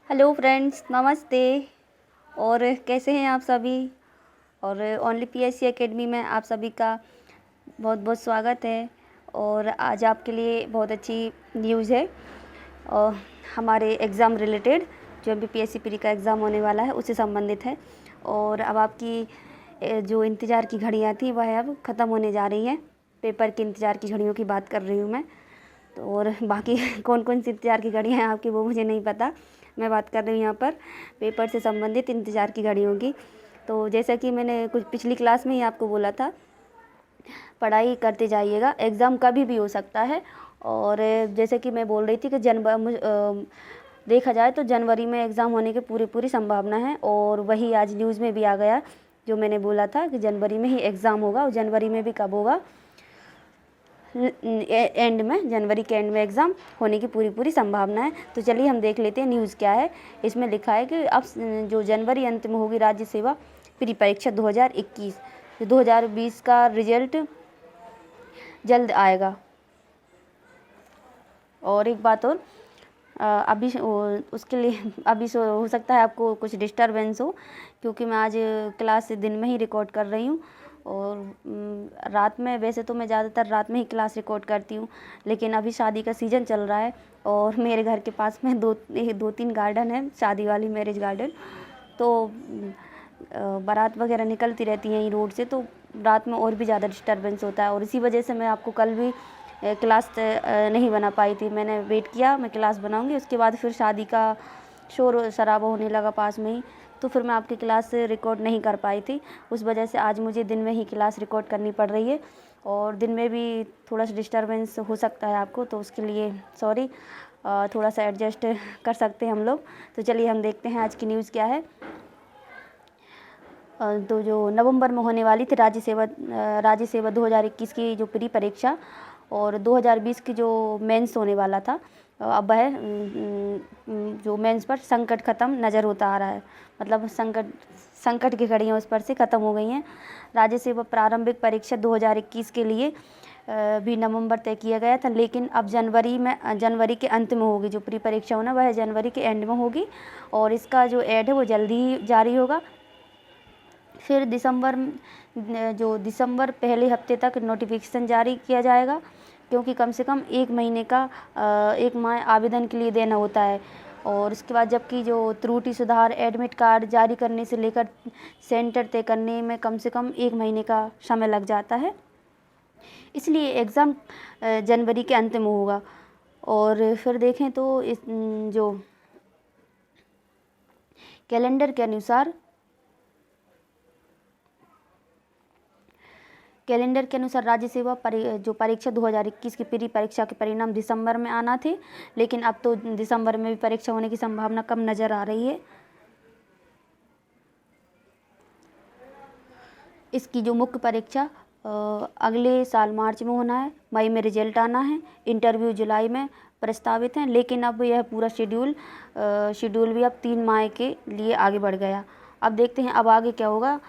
Hello friends, नमस्ते। और कैसे हैं आप सभी। और ओनली पीएससी एकेडमी में आप सभी का बहुत बहुत स्वागत है। और आज आपके लिए बहुत अच्छी न्यूज़ है और हमारे एग्ज़ाम रिलेटेड जो एमपीपीएससी प्री का एग्ज़ाम होने वाला है उससे संबंधित है। और अब आपकी जो इंतज़ार की घड़ियाँ थी वह अब ख़त्म होने जा रही हैं। पेपर के इंतज़ार की घड़ियों की बात कर रही हूँ मैं। तो और बाकी कौन कौन सी इंतज़ार की घड़ियाँ हैं आपकी वो मुझे नहीं पता। मैं बात कर रही हूँ यहाँ पर पेपर से संबंधित इंतज़ार की घड़ियों की। तो जैसा कि मैंने कुछ पिछली क्लास में ही आपको बोला था, पढ़ाई करते जाइएगा, एग्ज़ाम कभी भी हो सकता है। और जैसे कि मैं बोल रही थी कि देखा जाए तो जनवरी में एग्ज़ाम होने की पूरी संभावना है। और वही आज न्यूज़ में भी आ गया जो मैंने बोला था कि जनवरी में ही एग्ज़ाम होगा। और जनवरी में भी कब होगा, एंड में, जनवरी के एंड में एग्ज़ाम होने की पूरी संभावना है। तो चलिए हम देख लेते हैं न्यूज़ क्या है। इसमें लिखा है कि अब जो जनवरी अंत में होगी राज्य सेवा प्री परीक्षा 2021, 2020 का रिजल्ट जल्द आएगा। और एक बात और, अभी उसके लिए अभी हो सकता है आपको कुछ डिस्टरबेंस हो, क्योंकि मैं आज क्लास दिन में ही रिकॉर्ड कर रही हूँ। और रात में, वैसे तो मैं ज़्यादातर रात में ही क्लास रिकॉर्ड करती हूँ, लेकिन अभी शादी का सीज़न चल रहा है और मेरे घर के पास में दो तीन गार्डन है, शादी वाली मैरिज गार्डन। तो बारात वगैरह निकलती रहती हैं रोड से, तो रात में और भी ज़्यादा डिस्टरबेंस होता है। और इसी वजह से मैं आपको कल भी क्लास नहीं बना पाई थी। मैंने वेट किया, मैं क्लास बनाऊंगी, उसके बाद फिर शादी का शोर शराबा होने लगा पास में ही, तो फिर मैं आपकी क्लास रिकॉर्ड नहीं कर पाई थी। उस वजह से आज मुझे दिन में ही क्लास रिकॉर्ड करनी पड़ रही है। और दिन में भी थोड़ा सा डिस्टरबेंस हो सकता है आपको, तो उसके लिए सॉरी। थोड़ा सा एडजस्ट कर सकते हैं हम लोग। तो चलिए हम देखते हैं आज की न्यूज़ क्या है। तो जो नवंबर में होने वाली थी राज्य सेवा 2021 की जो प्री परीक्षा और 2020 की जो मेंस होने वाला था, अब वह जो मेंस पर संकट ख़त्म नज़र होता आ रहा है। मतलब संकट की घड़ियाँ उस पर से ख़त्म हो गई हैं। राज्य सेवा प्रारंभिक परीक्षा 2021 के लिए भी नवंबर तय किया गया था, लेकिन अब जनवरी के अंत में होगी। जो प्री परीक्षा होना वह जनवरी के एंड में होगी और इसका जो एड है वो जल्दी ही जारी होगा। फिर दिसंबर पहले हफ्ते तक नोटिफिकेशन जारी किया जाएगा, क्योंकि कम से कम एक माह आवेदन के लिए देना होता है। और उसके बाद जबकि जो त्रुटि सुधार एडमिट कार्ड जारी करने से लेकर सेंटर तय करने में कम से कम 1 महीने का समय लग जाता है, इसलिए एग्ज़ाम जनवरी के अंत में होगा। और फिर देखें तो इस जो कैलेंडर के अनुसार राज्य सेवा जो परीक्षा 2021 की प्री परीक्षा के परिणाम दिसंबर में आना थे, लेकिन अब तो दिसंबर में भी परीक्षा होने की संभावना कम नज़र आ रही है। इसकी जो मुख्य परीक्षा अगले साल मार्च में होना है, मई में रिजल्ट आना है, इंटरव्यू जुलाई में प्रस्तावित हैं। लेकिन अब यह पूरा शेड्यूल भी अब 3 माह के लिए आगे बढ़ गया। अब देखते हैं अब आगे क्या होगा।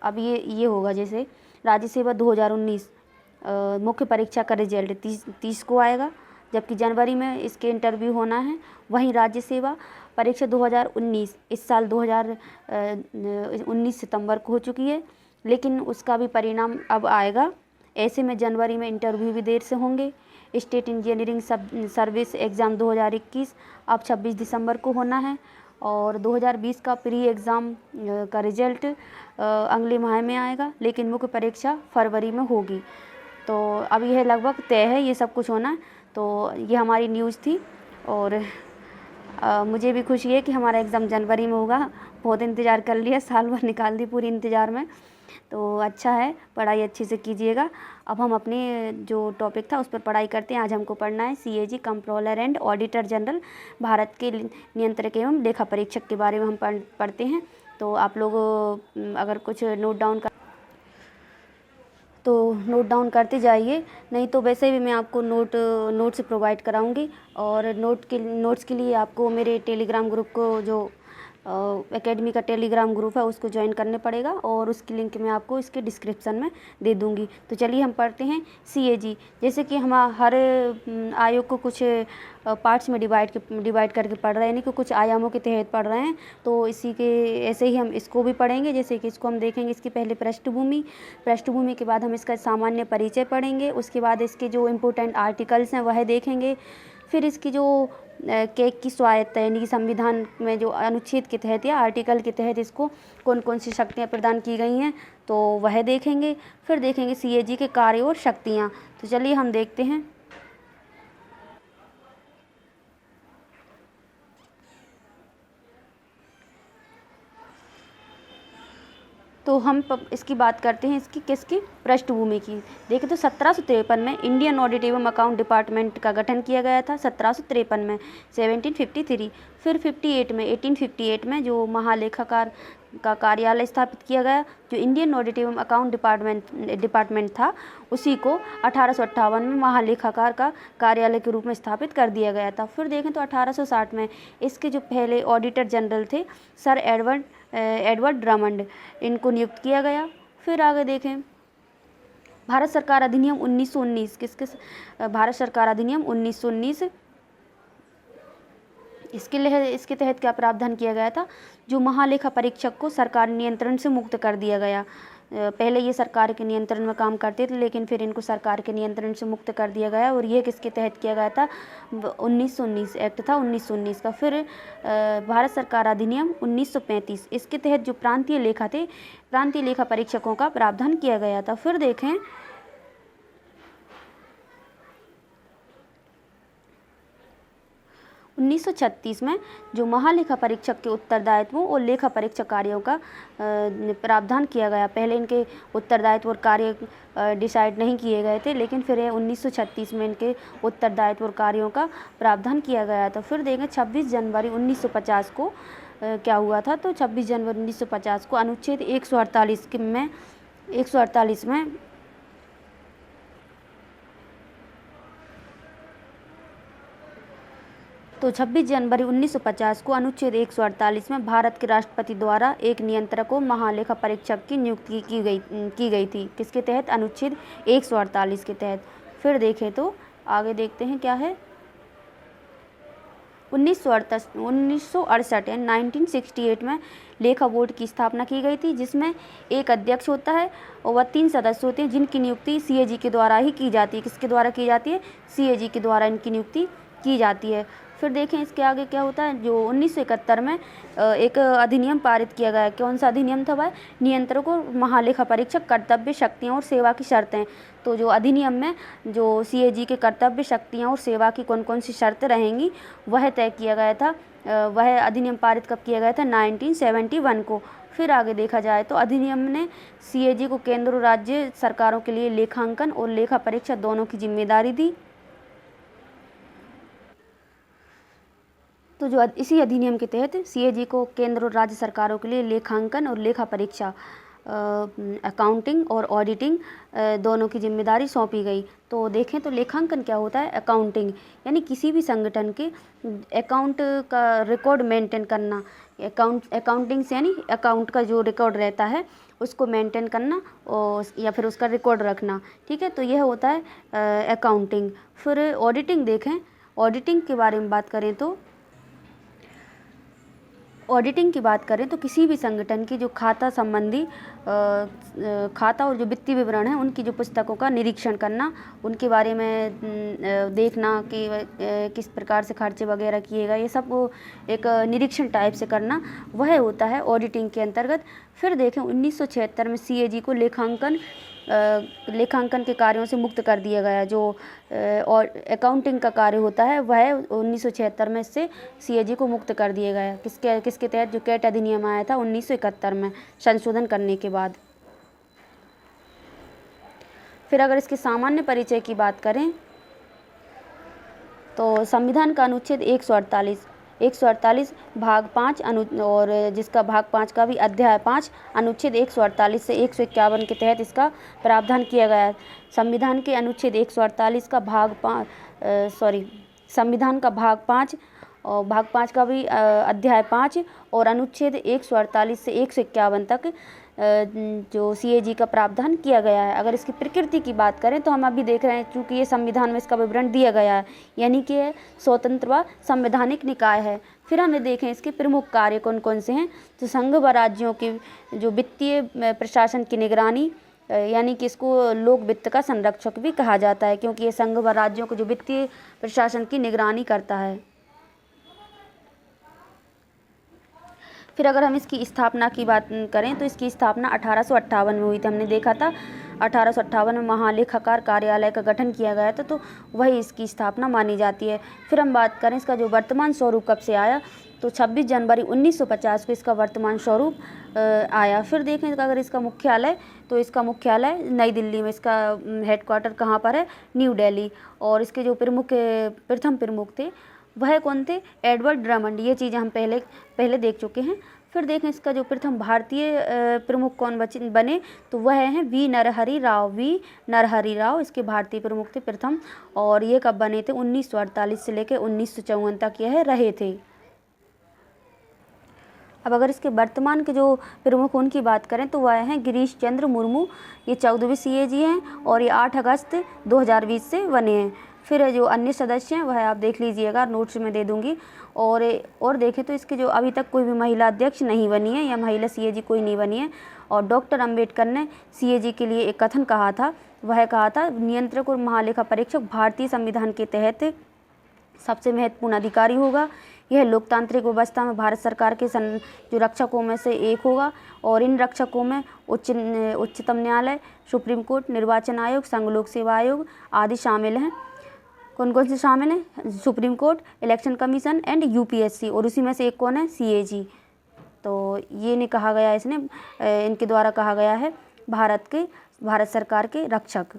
अब ये होगा, जैसे राज्य सेवा 2019 मुख्य परीक्षा का रिजल्ट 30 को आएगा, जबकि जनवरी में इसके इंटरव्यू होना है। वहीं राज्य सेवा परीक्षा 2019 इस साल 2019 सितंबर को हो चुकी है, लेकिन उसका भी परिणाम अब आएगा। ऐसे में जनवरी में इंटरव्यू भी देर से होंगे। स्टेट इंजीनियरिंग सर्विस एग्ज़ाम 2021 अब 26 दिसंबर को होना है और 2020 का प्री एग्ज़ाम का रिजल्ट अगले माह में आएगा, लेकिन मुख्य परीक्षा फरवरी में होगी। तो अब यह लगभग तय है ये सब कुछ होना। तो ये हमारी न्यूज़ थी और मुझे भी खुशी है कि हमारा एग्ज़ाम जनवरी में होगा। बहुत इंतज़ार कर लिया, साल भर निकाल दी पूरी इंतज़ार में। तो अच्छा है, पढ़ाई अच्छे से कीजिएगा। अब हम अपने जो टॉपिक था उस पर पढ़ाई करते हैं। आज हमको पढ़ना है CAG controller and auditor general, Bharat के नियंत्रक एवं लेखा परीक्षक के बारे में हम पढ़ते हैं। तो आप लोग अगर कुछ नोट डाउन करते जाइए, नहीं तो वैसे भी मैं आपको नोट्स प्रोवाइड कराऊंगी। और नोट्स के लिए आपको मेरे टेलीग्राम ग्रुप को जो एकेडमी का टेलीग्राम ग्रुप है उसको ज्वाइन करने पड़ेगा, और उसकी लिंक मैं आपको इसके डिस्क्रिप्शन में दे दूँगी। तो चलिए हम पढ़ते हैं CAG। जैसे कि हम हर आयोग को कुछ पार्ट्स में डिवाइड करके पढ़ रहे हैं, यानी कि कुछ आयामों के तहत पढ़ रहे हैं, तो इसी के ऐसे ही हम इसको भी पढ़ेंगे। जैसे कि इसको हम देखेंगे, इसकी पहले पृष्ठभूमि के बाद हम इसका सामान्य परिचय पढ़ेंगे, उसके बाद इसके जो इम्पोर्टेंट आर्टिकल्स हैं वह देखेंगे, फिर इसकी जो केक की स्वायत्तता यानी कि संविधान में जो अनुच्छेद के तहत या आर्टिकल के तहत इसको कौन कौन सी शक्तियाँ प्रदान की गई हैं तो वह देखेंगे। फिर देखेंगे CAG के कार्य और शक्तियाँ। तो चलिए हम देखते हैं। तो हम इसकी बात करते हैं, किसकी पृष्ठभूमि की। देखें तो 1753 में इंडियन ऑडिट एवं अकाउंट डिपार्टमेंट का गठन किया गया था, 1753 में, 1753। फिर 1858 में जो महालेखाकार का कार्यालय स्थापित किया गया, जो इंडियन ऑडिट एवं अकाउंट डिपार्टमेंट था, उसी को 1858 में महालेखाकार का कार्यालय के रूप में स्थापित कर दिया गया था। फिर देखें तो 1860 में इसके जो पहले ऑडिटर जनरल थे सर एडवर्ड ड्रमंड, इनको नियुक्त किया गया। फिर आगे देखें, भारत सरकार अधिनियम 1919, भारत सरकार अधिनियम 1919, इसके तहत क्या प्रावधान किया गया था, जो महालेखा परीक्षक को सरकार नियंत्रण से मुक्त कर दिया गया। पहले ये सरकार के नियंत्रण में काम करते थे, लेकिन फिर इनको सरकार के नियंत्रण से मुक्त कर दिया गया, और ये किसके तहत किया गया था, 1919 एक्ट था 1919 का। फिर भारत सरकार अधिनियम 1935, इसके तहत जो प्रांतीय लेखा परीक्षकों का प्रावधान किया गया था। फिर देखें 1936 में जो महालेखा परीक्षक के उत्तरदायित्वों और लेखा परीक्षक कार्यों का प्रावधान किया गया। पहले इनके उत्तरदायित्व और कार्य डिसाइड नहीं किए गए थे, लेकिन फिर 1936 में इनके उत्तरदायित्व और कार्यों का प्रावधान किया गया था। फिर देखें 26 जनवरी 1950 को क्या हुआ था, तो 26 जनवरी 1950 को अनुच्छेद 148 में तो 26 जनवरी 1950 को अनुच्छेद 148 में भारत के राष्ट्रपति द्वारा एक नियंत्रक और महालेखा परीक्षक की नियुक्ति की गई थी। किसके तहत, अनुच्छेद 148 के तहत। फिर देखें तो आगे देखते हैं क्या है, 1968 यानी 1968 में लेखा बोर्ड की स्थापना की गई थी, जिसमें एक अध्यक्ष होता है और वह 3 सदस्य होते हैं, जिनकी नियुक्ति CAG के द्वारा ही की जाती है। किसके द्वारा की जाती है, CAG के द्वारा इनकी नियुक्ति की जाती है। फिर देखें इसके आगे क्या होता है, जो 1971 में एक अधिनियम पारित किया गया। कौन सा अधिनियम था वह, नियंत्रक और महालेखा परीक्षक कर्तव्य, शक्तियाँ और सेवा की शर्तें। तो जो अधिनियम में जो CAG के कर्तव्य, शक्तियाँ और सेवा की कौन कौन सी शर्तें रहेंगी वह तय किया गया था। वह अधिनियम पारित कब किया गया था, 1971 को। फिर आगे देखा जाए तो अधिनियम ने CAG को केंद्र और राज्य सरकारों के लिए लेखांकन और लेखा परीक्षा दोनों की जिम्मेदारी दी। तो जो इसी अधिनियम के तहत CAG को केंद्र और राज्य सरकारों के लिए लेखांकन और लेखा परीक्षा, अकाउंटिंग और ऑडिटिंग दोनों की जिम्मेदारी सौंपी गई। तो देखें तो लेखांकन क्या होता है, अकाउंटिंग यानी किसी भी संगठन के अकाउंट का रिकॉर्ड मेंटेन करना। अकाउंटिंग से यानी अकाउंट का जो रिकॉर्ड रहता है उसको मेंटेन करना और या फिर उसका रिकॉर्ड रखना, ठीक है। तो यह होता है अकाउंटिंग। फिर ऑडिटिंग देखें, ऑडिटिंग के बारे में बात करें तो ऑडिटिंग की बात करें तो किसी भी संगठन की जो खाता संबंधी खाता और जो वित्तीय विवरण है उनकी जो पुस्तकों का निरीक्षण करना, उनके बारे में देखना कि किस प्रकार से खर्चे वगैरह किए गए, ये सब एक निरीक्षण टाइप से करना, वह होता है ऑडिटिंग के अंतर्गत। फिर देखें 1976 में CAG को लेखांकन के कार्यों से मुक्त कर दिया गया। जो और अकाउंटिंग का कार्य होता है वह 1976 में इससे CAG को मुक्त कर दिया गया। किसके तहत, जो कैट अधिनियम आया था 1971 में संशोधन करने के बाद। फिर अगर इसके सामान्य परिचय की बात करें तो संविधान का अनुच्छेद 148 भाग 5 और जिसका भाग 5 का भी अध्याय 5 अनुच्छेद 148 से 151 के तहत इसका प्रावधान किया गया है। संविधान के अनुच्छेद 148 का संविधान का भाग 5 और भाग 5 का भी अध्याय 5 और अनुच्छेद 148 से 151 तक जो CAG का प्रावधान किया गया है। अगर इसकी प्रकृति की बात करें तो हम अभी देख रहे हैं, चूँकि ये संविधान में इसका विवरण दिया गया है, यानी कि ये स्वतंत्र व संवैधानिक निकाय है। फिर हमें देखें इसके प्रमुख कार्य कौन कौन से हैं। तो संघ व राज्यों के जो वित्तीय प्रशासन की निगरानी, यानी कि इसको लोक वित्त का संरक्षक भी कहा जाता है, क्योंकि ये संघ व राज्यों को जो वित्तीय प्रशासन की निगरानी करता है। फिर अगर हम इसकी स्थापना की बात करें तो इसकी स्थापना 1858 में हुई थी। हमने देखा था 1858 में महालेखाकार कार्यालय का गठन किया गया था, तो वही इसकी स्थापना मानी जाती है। फिर हम बात करें इसका जो वर्तमान स्वरूप कब से आया, तो 26 जनवरी 1950 को इसका वर्तमान स्वरूप आया। फिर देखें अगर इसका मुख्यालय, तो इसका मुख्यालय नई दिल्ली में, इसका हेडक्वार्टर कहाँ पर है, न्यू दिल्ली। और इसके जो प्रथम प्रमुख थे वह कौन थे, एडवर्ड ड्रमंड। ये चीज़ें हम पहले देख चुके हैं। फिर देखें इसका जो प्रथम भारतीय प्रमुख कौन बने, तो वह हैं वी नरहरि राव इसके भारतीय प्रमुख थे प्रथम। और ये कब बने थे, 1948 से लेकर 1954 तक यह रहे थे। अब अगर इसके वर्तमान के जो प्रमुख उनकी बात करें तो वह हैं गिरीश चंद्र मुर्मू। ये 14वीं CAG हैं और ये 8 अगस्त 2020 से बने हैं। फिर जो अन्य सदस्य हैं वह आप देख लीजिएगा, नोट्स में दे दूंगी। और देखें तो इसके जो अभी तक कोई भी महिला अध्यक्ष नहीं बनी है या महिला CAG कोई नहीं बनी है। और डॉक्टर अम्बेडकर ने CAG के लिए एक कथन कहा था, वह कहा था नियंत्रक और महालेखा परीक्षक भारतीय संविधान के तहत सबसे महत्वपूर्ण अधिकारी होगा। यह लोकतांत्रिक व्यवस्था में भारत सरकार के जो रक्षकों में से एक होगा। और इन रक्षकों में उच्चतम न्यायालय, सुप्रीम कोर्ट, निर्वाचन आयोग, संघ लोक सेवा आयोग आदि शामिल हैं। कौन कौन से शामिल हैं, supreme court, election commission and UPSC। और उसी में से एक कौन है, CAG। तो ये नहीं कहा गया, इसने इनके द्वारा कहा गया है भारत सरकार के रक्षक।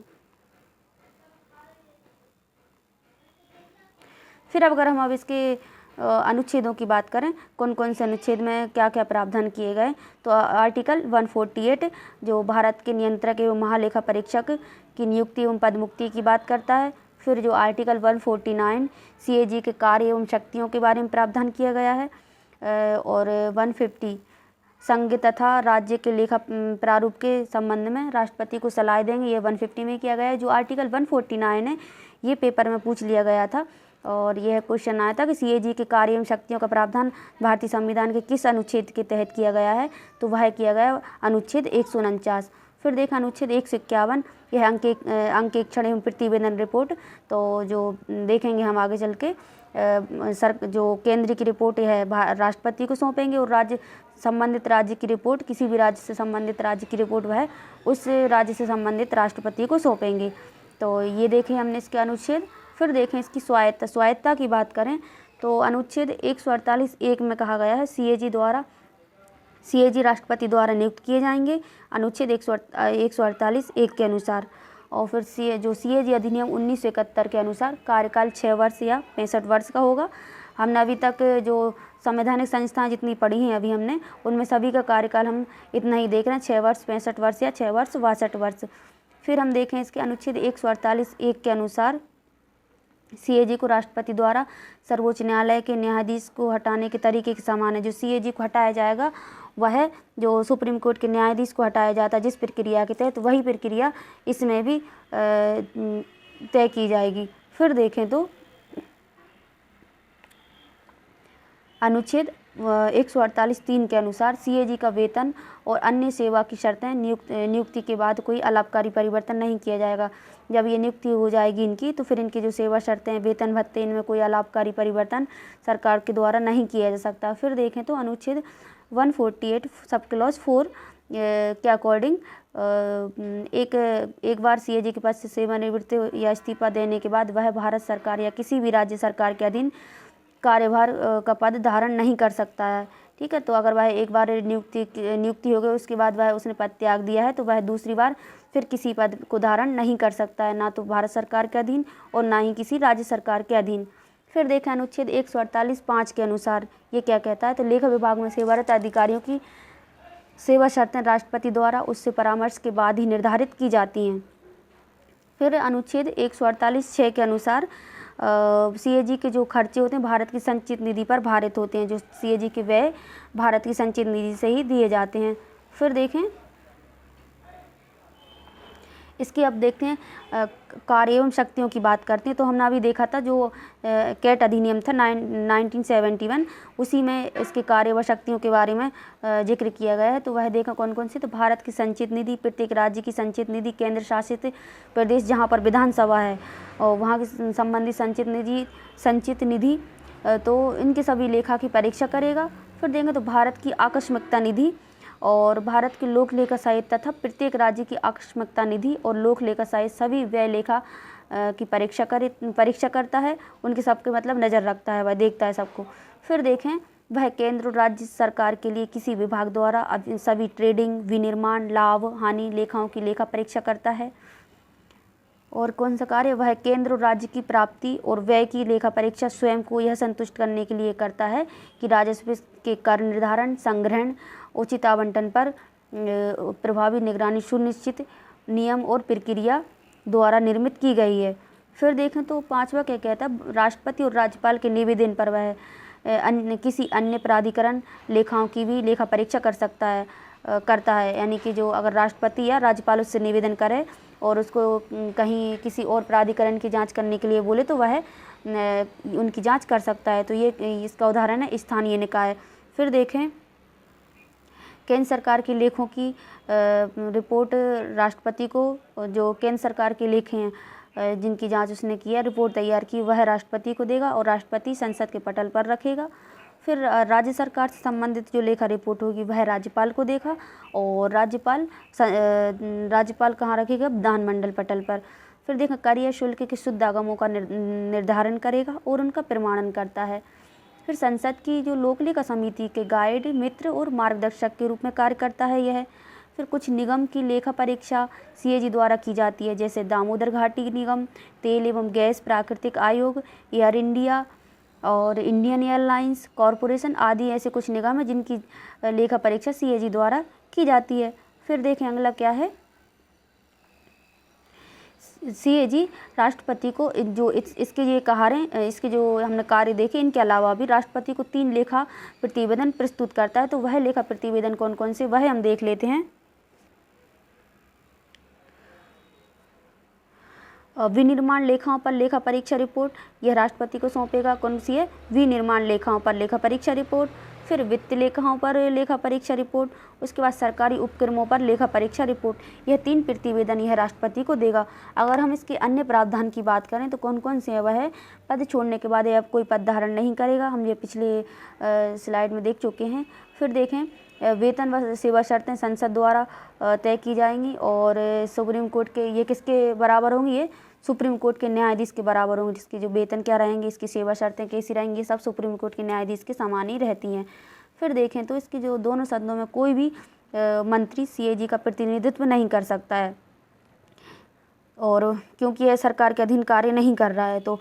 फिर अगर हम इसके अनुच्छेदों की बात करें, कौन कौन से अनुच्छेद में क्या क्या प्रावधान किए गए, तो आर्टिकल 148 जो भारत के नियंत्रक एवं महालेखा परीक्षक की नियुक्ति एवं पदमुक्ति की बात करता है। फिर जो आर्टिकल 149 CAG के कार्य एवं शक्तियों के बारे में प्रावधान किया गया है। और 150 संघ तथा राज्य के लेखा प्रारूप के संबंध में राष्ट्रपति को सलाह देंगे, ये 150 में किया गया है। जो आर्टिकल 149 है ये पेपर में पूछ लिया गया था और यह क्वेश्चन आया था कि CAG के कार्य एवं शक्तियों का प्रावधान भारतीय संविधान के किस अनुच्छेद के तहत किया गया है, तो वह किया गया अनुच्छेद 149। फिर देखा अनुच्छेद 151, यह अंकेक्षण एवं प्रतिवेदन रिपोर्ट। तो जो देखेंगे हम आगे चल के जो केंद्र की रिपोर्ट है राष्ट्रपति को सौंपेंगे और संबंधित राज्य की रिपोर्ट, किसी भी राज्य से संबंधित राज्य की रिपोर्ट वह उस राज्य से संबंधित राष्ट्रपति को सौंपेंगे। तो ये देखें हमने इसके अनुच्छेद। फिर देखें इसकी स्वायत्तता की बात करें तो अनुच्छेद 148(1) में कहा गया है CAG राष्ट्रपति द्वारा नियुक्त किए जाएंगे, अनुच्छेद 148(1) के अनुसार। और फिर जो CAG अधिनियम 1971 के अनुसार कार्यकाल 6 वर्ष या 65 वर्ष का होगा। हमने अभी तक जो संवैधानिक संस्थाएं जितनी पढ़ी हैं अभी हमने, उनमें सभी का कार्यकाल हम इतना ही देख रहे हैं, 6 वर्ष 65 वर्ष या 6 वर्ष 62 वर्ष। फिर हम देखें इसके अनुच्छेद 148(1) के अनुसार CAG को राष्ट्रपति द्वारा सर्वोच्च न्यायालय के न्यायाधीश को हटाने के तरीके के समान है। जो CAG को हटाया जाएगा वह जो सुप्रीम कोर्ट के न्यायाधीश को हटाया जाता है जिस प्रक्रिया के तहत, वही प्रक्रिया इसमें भी तय की जाएगी। फिर देखें तो अनुच्छेद 148(3) के अनुसार CAG का वेतन और अन्य सेवा की शर्तें नियुक्ति के बाद कोई अलाभकारी परिवर्तन नहीं किया जाएगा। जब ये नियुक्ति हो जाएगी इनकी, तो फिर इनकी जो सेवा शर्तें, वेतन भत्ते, इनमें कोई अलाभकारी परिवर्तन सरकार के द्वारा नहीं किया जा सकता। फिर देखें तो अनुच्छेद 148 सब क्लॉज 4 के अकॉर्डिंग एक बार CAG के पद से सेवानिवृत्ति या इस्तीफा देने के बाद वह भारत सरकार या किसी भी राज्य सरकार के अधीन कार्यभार का पद धारण नहीं कर सकता है। ठीक है, तो अगर वह एक बार नियुक्ति हो गई, उसके बाद उसने पद त्याग दिया है, तो वह दूसरी बार फिर किसी पद को धारण नहीं कर सकता है, ना तो भारत सरकार के अधीन और ना ही किसी राज्य सरकार के अधीन। फिर देखें अनुच्छेद 148(5) के अनुसार ये क्या कहता है, तो लेखा विभाग में सेवारत अधिकारियों की सेवा शर्तें राष्ट्रपति द्वारा उससे परामर्श के बाद ही निर्धारित की जाती हैं। फिर अनुच्छेद 148(6) के अनुसार सीएजी के जो खर्चे होते हैं भारत की संचित निधि पर भारित होते हैं। जो सीएजी के व्यय भारत की संचित निधि से ही दिए जाते हैं। फिर देखें इसकी, अब देखते हैं कार्य एवं शक्तियों की बात करते हैं। तो हमने अभी देखा था जो कैट अधिनियम था 1971, उसी में इसके कार्य व शक्तियों के बारे में जिक्र किया गया है। तो वह देखा कौन कौन से, तो भारत की संचित निधि, प्रत्येक राज्य की संचित निधि, केंद्र शासित प्रदेश जहाँ पर विधानसभा है और वहाँ की संबंधित संचित निधि, तो इनके सभी लेखा की परीक्षा करेगा। फिर देखेंगे तो भारत की आकस्मिकता निधि और भारत के लोक लेखा सहायता तथा प्रत्येक राज्य की आकस्मिकता निधि और लोक लेखा सहायता सभी व्यय लेखा की परीक्षा करता है। उनके सबके मतलब नज़र रखता है, वह देखता है सबको। फिर देखें वह केंद्र और राज्य सरकार के लिए किसी विभाग द्वारा सभी ट्रेडिंग, विनिर्माण, लाभ हानि लेखाओं की लेखा परीक्षा करता है। और कौन सा कार्य, वह केंद्र और राज्य की प्राप्ति और व्यय की लेखा परीक्षा स्वयं को यह संतुष्ट करने के लिए करता है कि राजस्व के कर निर्धारण, संग्रहण, उचित आवंटन पर प्रभावी निगरानी सुनिश्चित नियम और प्रक्रिया द्वारा निर्मित की गई है। फिर देखें तो पांचवा क्या कहता है, राष्ट्रपति और राज्यपाल के निवेदन पर वह किसी अन्य प्राधिकरण लेखाओं की भी लेखा परीक्षा करता है। यानी कि जो अगर राष्ट्रपति या राज्यपाल उससे निवेदन करे और उसको कहीं किसी और प्राधिकरण की जांच करने के लिए बोले तो वह उनकी जांच कर सकता है। तो ये इसका उदाहरण है स्थानीय निकाय। फिर देखें केंद्र सरकार के लेखों की रिपोर्ट राष्ट्रपति को, जो केंद्र सरकार के लेखे हैं जिनकी जांच उसने किया, रिपोर्ट तैयार की, वह राष्ट्रपति को देगा और राष्ट्रपति संसद के पटल पर रखेगा। फिर राज्य सरकार से संबंधित जो लेखा रिपोर्ट होगी वह राज्यपाल को देगा और राज्यपाल कहाँ रखेगा, विधानमंडल पटल पर। फिर देखा कर या शुल्क के शुद्ध आगमों का निर्धारण करेगा और उनका प्रमाणन करता है। फिर संसद की जो लोक लेखा समिति के गाइड, मित्र और मार्गदर्शक के रूप में कार्य करता है यह। फिर कुछ निगम की लेखा परीक्षा सीएजी द्वारा की जाती है, जैसे दामोदर घाटी निगम, तेल एवं गैस प्राकृतिक आयोग, एयर इंडिया और इंडियन एयरलाइंस कॉरपोरेशन आदि ऐसे कुछ निगम है जिनकी लेखा परीक्षा सीएजी द्वारा की जाती है। फिर देखें अगला क्या है, सीएजी राष्ट्रपति को जो इसके ये इसके जो हमने कार्य देखे, इनके अलावा भी राष्ट्रपति को 3 लेखा प्रतिवेदन प्रस्तुत करता है। तो वह लेखा प्रतिवेदन कौन कौन से, वह हम देख लेते हैं। विनिर्माण लेखाओं पर लेखा परीक्षा रिपोर्ट, यह राष्ट्रपति को सौंपेगा। कौन सी है, विनिर्माण लेखाओं पर लेखा परीक्षा रिपोर्ट। फिर वित्त लेखाओं पर लेखा परीक्षा रिपोर्ट, उसके बाद सरकारी उपक्रमों पर लेखा परीक्षा रिपोर्ट। यह 3 प्रतिवेदन यह राष्ट्रपति को देगा। अगर हम इसके अन्य प्रावधान की बात करें तो कौन कौन से है, वह है पद छोड़ने के बाद अब कोई पद धारण नहीं करेगा, हम ये पिछले स्लाइड में देख चुके हैं। फिर देखें वेतन व सेवा शर्तें संसद द्वारा तय की जाएंगी और सुप्रीम कोर्ट के, ये किसके बराबर होंगी, ये सुप्रीम कोर्ट के न्यायाधीश के बराबर होंगे, जिसके जो वेतन क्या रहेंगे, इसकी सेवा शर्तें कैसी रहेंगी, ये सब सुप्रीम कोर्ट के न्यायाधीश के समान ही रहती हैं। फिर देखें तो इसकी जो दोनों सदनों में कोई भी मंत्री सीएजी का प्रतिनिधित्व नहीं कर सकता है, और क्योंकि यह सरकार के अधीन कार्य नहीं कर रहा है तो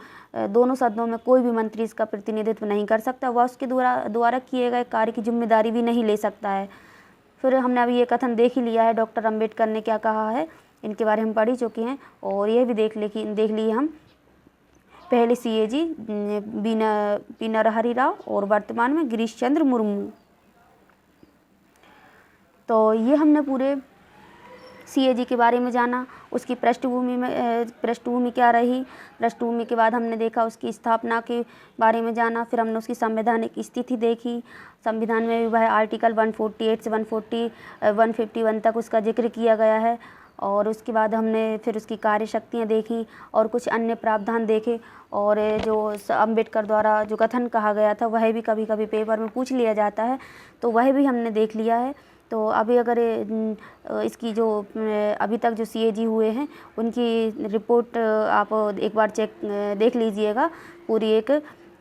दोनों सदनों में कोई भी मंत्री इसका प्रतिनिधित्व नहीं कर सकता। वह उसके द्वारा किए गए कार्य की जिम्मेदारी भी नहीं ले सकता है। फिर हमने अभी ये कथन देख ही लिया है, डॉक्टर अम्बेडकर ने क्या कहा है, इनके बारे में हम पढ़ ही चुके हैं। और यह भी देख लिए हम पहले सीएजी बी नरहरि राव और वर्तमान में गिरीश चंद्र मुर्मू। तो ये हमने पूरे सीएजी के बारे में जाना, उसकी पृष्ठभूमि क्या रही, पृष्ठभूमि के बाद हमने देखा उसकी स्थापना के बारे में जाना, फिर हमने उसकी संवैधानिक स्थिति देखी। संविधान में भी वह आर्टिकल 148 से 151 तक उसका जिक्र किया गया है। और उसके बाद हमने फिर उसकी कार्यशक्तियाँ देखी और कुछ अन्य प्रावधान देखे। और जो अम्बेडकर द्वारा जो कथन कहा गया था वह भी कभी कभी पेपर में पूछ लिया जाता है, तो वह भी हमने देख लिया है। तो अभी अगर इसकी जो अभी तक जो सीएजी हुए हैं उनकी रिपोर्ट आप एक बार देख लीजिएगा, पूरी एक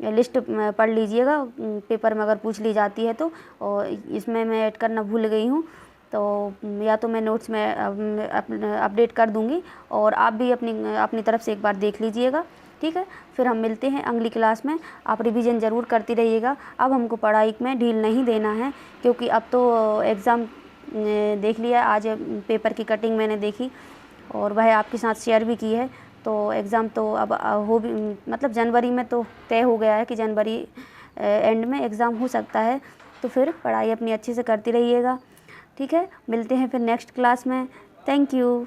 लिस्ट पढ़ लीजिएगा, पेपर में अगर पूछ ली जाती है तो। और इसमें मैं ऐड करना भूल गई हूँ, तो या तो मैं नोट्स में अपडेट कर दूँगी और आप भी अपनी तरफ से एक बार देख लीजिएगा, ठीक है। फिर हम मिलते हैं अगली क्लास में। आप रिवीजन ज़रूर करती रहिएगा। अब हमको पढ़ाई में ढील नहीं देना है, क्योंकि अब तो एग्ज़ाम देख लिया। आज पेपर की कटिंग मैंने देखी और वह आपके साथ शेयर भी की है। तो एग्ज़ाम तो अब हो भी मतलब जनवरी में तो तय हो गया है कि जनवरी एंड में एग्ज़ाम हो सकता है। तो फिर पढ़ाई अपनी अच्छे से करती रहिएगा, ठीक है। मिलते हैं फिर नेक्स्ट क्लास में। Thank you.